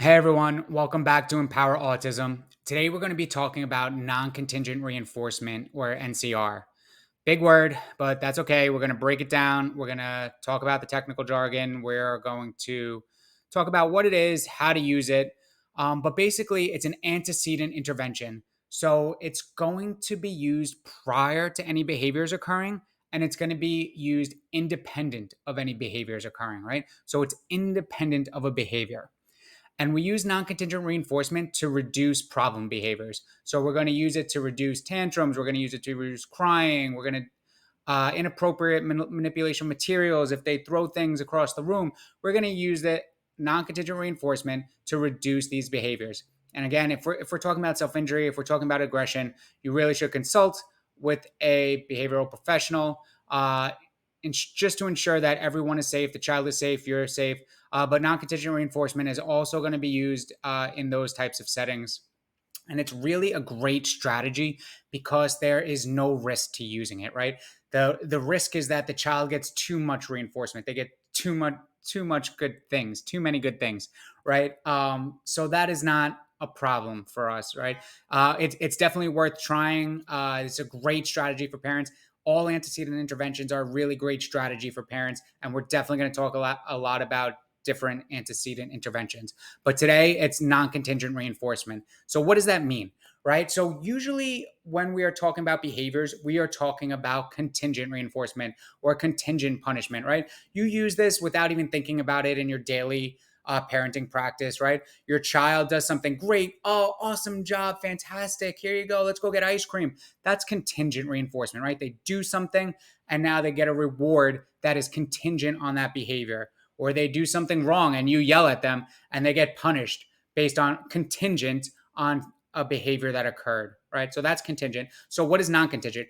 Hey everyone, welcome back to Empower Autism. Today we're going to be talking about non-contingent reinforcement or NCR. Big word, but that's okay. We're going to break it down. We're going to talk about the technical jargon. We're going to talk about what it is, how to use it. But basically, it's an antecedent intervention. So it's going to be used prior to any behaviors occurring, and it's going to be used independent of any behaviors occurring, right? So it's independent of a behavior. And we use non contingent reinforcement to reduce problem behaviors. So we're going to use it to reduce tantrums. We're going to use it to reduce crying. We're going to inappropriate manipulation materials. If they throw things across the room, we're going to use the non contingent reinforcement to reduce these behaviors. And again, if we're talking about self injury, if we're talking about aggression, you really should consult with a behavioral professional. Just to ensure that everyone is safe, the child is safe, you're safe. But non contingent reinforcement is also going to be used in those types of settings. And it's really a great strategy because there is no risk to using it, right? The risk is that the child gets too much reinforcement. They get too much good things, too many good things, right? So that is not a problem for us, right? It's definitely worth trying. It's a great strategy for parents. All antecedent interventions are a really great strategy for parents, and we're definitely going to talk a lot about different antecedent interventions. But today it's non-contingent reinforcement. So what does that mean? Right? So usually when we are talking about behaviors, we are talking about contingent reinforcement or contingent punishment, right? You use this without even thinking about it in your daily parenting practice, right? Your child does something great. Oh, awesome job. Fantastic. Here you go. Let's go get ice cream. That's contingent reinforcement, right? They do something and now they get a reward that is contingent on that behavior. Or they do something wrong and you yell at them and they get punished based on contingent on a behavior that occurred, right? So that's contingent. So what is non-contingent?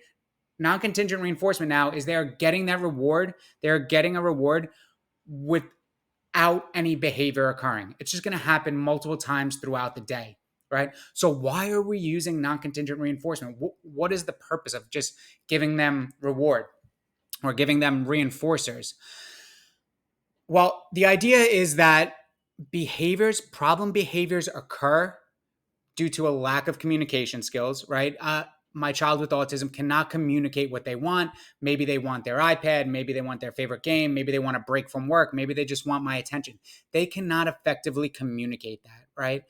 Non-contingent reinforcement now is they're getting that reward. They're getting a reward without any behavior occurring. It's just going to happen multiple times throughout the day, right? So why are we using non-contingent reinforcement? What is the purpose of just giving them reward or giving them reinforcers? Well, the idea is that problem behaviors occur due to a lack of communication skills, right? My child with autism cannot communicate what they want. Maybe they want their iPad. Maybe they want their favorite game. Maybe they want a break from work. Maybe they just want my attention. They cannot effectively communicate that, right?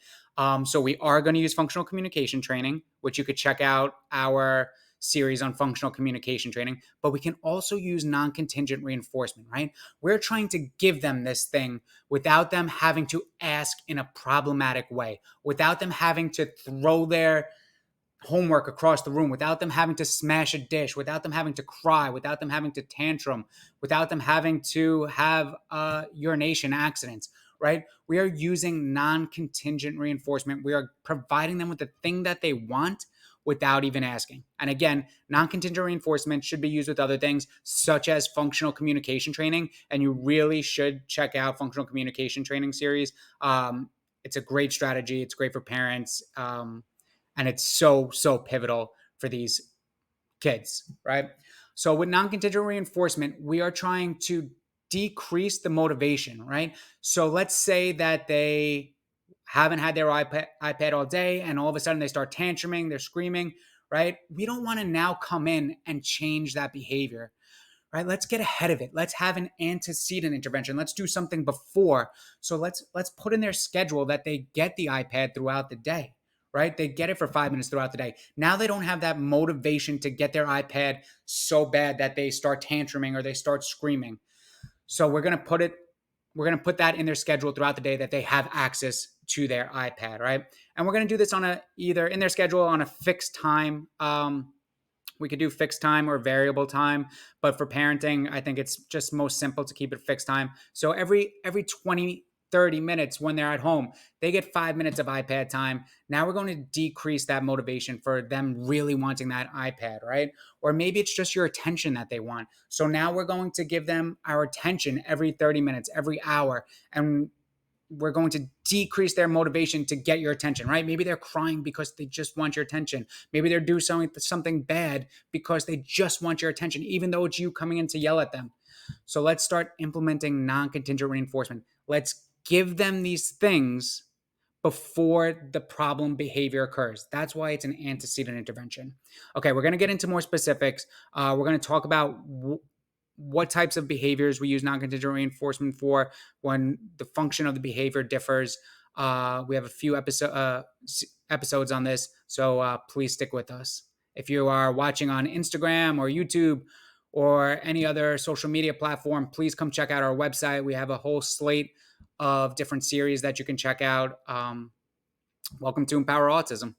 So we are going to use functional communication training, which you could check out our series on functional communication training, but we can also use non-contingent reinforcement, right? We're trying to give them this thing without them having to ask in a problematic way, without them having to throw their homework across the room, without them having to smash a dish, without them having to cry, without them having to tantrum, without them having to have urination accidents, right? We are using non-contingent reinforcement. We are providing them with the thing that they want without even asking. And again, non-contingent reinforcement should be used with other things such as functional communication training. And you really should check out functional communication training series. It's a great strategy. It's great for parents. And it's so pivotal for these kids, right? So with non-contingent reinforcement, we are trying to decrease the motivation, right? So let's say that they haven't had their iPad all day and all of a sudden they start tantruming, they're screaming, right? We don't want to now come in and change that behavior, right? Let's get ahead of it. Let's have an antecedent intervention. Let's do something before. So let's put in their schedule that they get the iPad throughout the day, right? They get it for 5 minutes throughout the day. Now they don't have that motivation to get their iPad so bad that they start tantruming or they start screaming. So we're going to put that in their schedule throughout the day that they have access to their iPad, right? And we're going to do this on either in their schedule on a fixed time. We could do fixed time or variable time, but for parenting, I think it's just most simple to keep it fixed time. So every 20 30 minutes when they're at home, they get 5 minutes of iPad time. Now we're going to decrease that motivation for them really wanting that iPad, right? Or maybe it's just your attention that they want. So now we're going to give them our attention every 30 minutes, every hour, and we're going to decrease their motivation to get your attention, right? Maybe they're crying because they just want your attention. Maybe they're doing something bad because they just want your attention, even though it's you coming in to yell at them. So let's start implementing non-contingent reinforcement. Let's give them these things before the problem behavior occurs. That's why it's an antecedent intervention. Okay, we're going to get into more specifics. We're going to talk about what types of behaviors we use non-contingent reinforcement for, when the function of the behavior differs. We have a few episodes on this, so please stick with us. If you are watching on Instagram or YouTube or any other social media platform, please come check out our website. We have a whole slate of different series that you can check out. Welcome to Empower Autism.